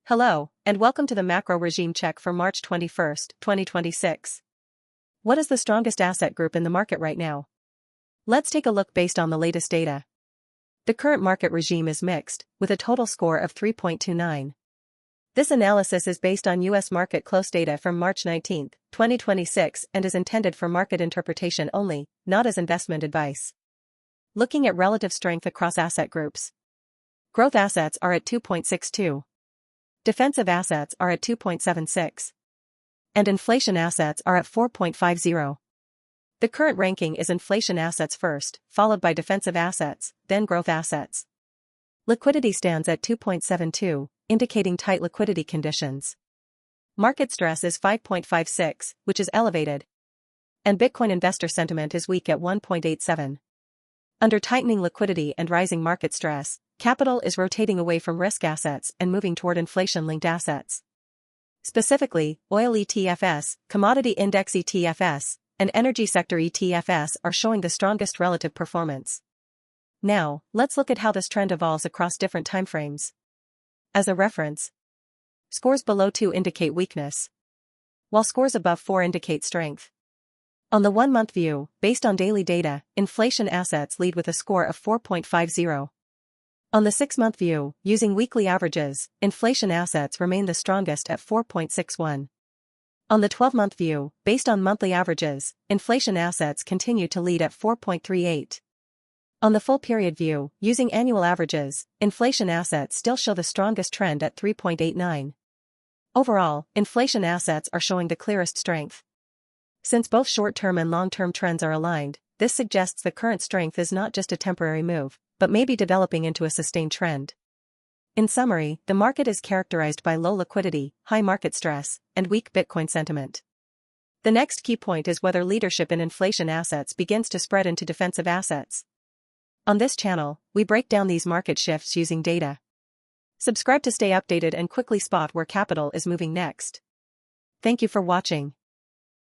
Hello, and welcome to the macro regime check for March 21, 2026. What is the strongest asset group in the market right now? Let's take a look based on the latest data. The current market regime is mixed, with a total score of 3.29. This analysis is based on U.S. market close data from March 19, 2026 and is intended for market interpretation only, not as investment advice. Looking at relative strength across asset groups. Growth assets are at 2.62. Defensive assets are at 2.76. And inflation assets are at 4.50. The current ranking is inflation assets first, followed by defensive assets, then growth assets. Liquidity stands at 2.72, indicating tight liquidity conditions. Market stress is 5.56, which is elevated. And Bitcoin investor sentiment is weak at 1.87. Under tightening liquidity and rising market stress, capital is rotating away from risk assets and moving toward inflation-linked assets. Specifically, oil ETFs, commodity index ETFs, and energy sector ETFs are showing the strongest relative performance. Now, let's look at how this trend evolves across different timeframes. As a reference, scores below 2 indicate weakness, while scores above 4 indicate strength. On the 1-month view, based on daily data, inflation assets lead with a score of 4.50. On the 6-month view, using weekly averages, inflation assets remain the strongest at 4.61. On the 12-month view, based on monthly averages, inflation assets continue to lead at 4.38. On the full period view, using annual averages, inflation assets still show the strongest trend at 3.89. Overall, inflation assets are showing the clearest strength. Since both short-term and long-term trends are aligned, this suggests the current strength is not just a temporary move, but may be developing into a sustained trend. In summary, the market is characterized by low liquidity, high market stress, and weak Bitcoin sentiment. The next key point is whether leadership in inflation assets begins to spread into defensive assets. On this channel, we break down these market shifts using data. Subscribe to stay updated and quickly spot where capital is moving next. Thank you for watching.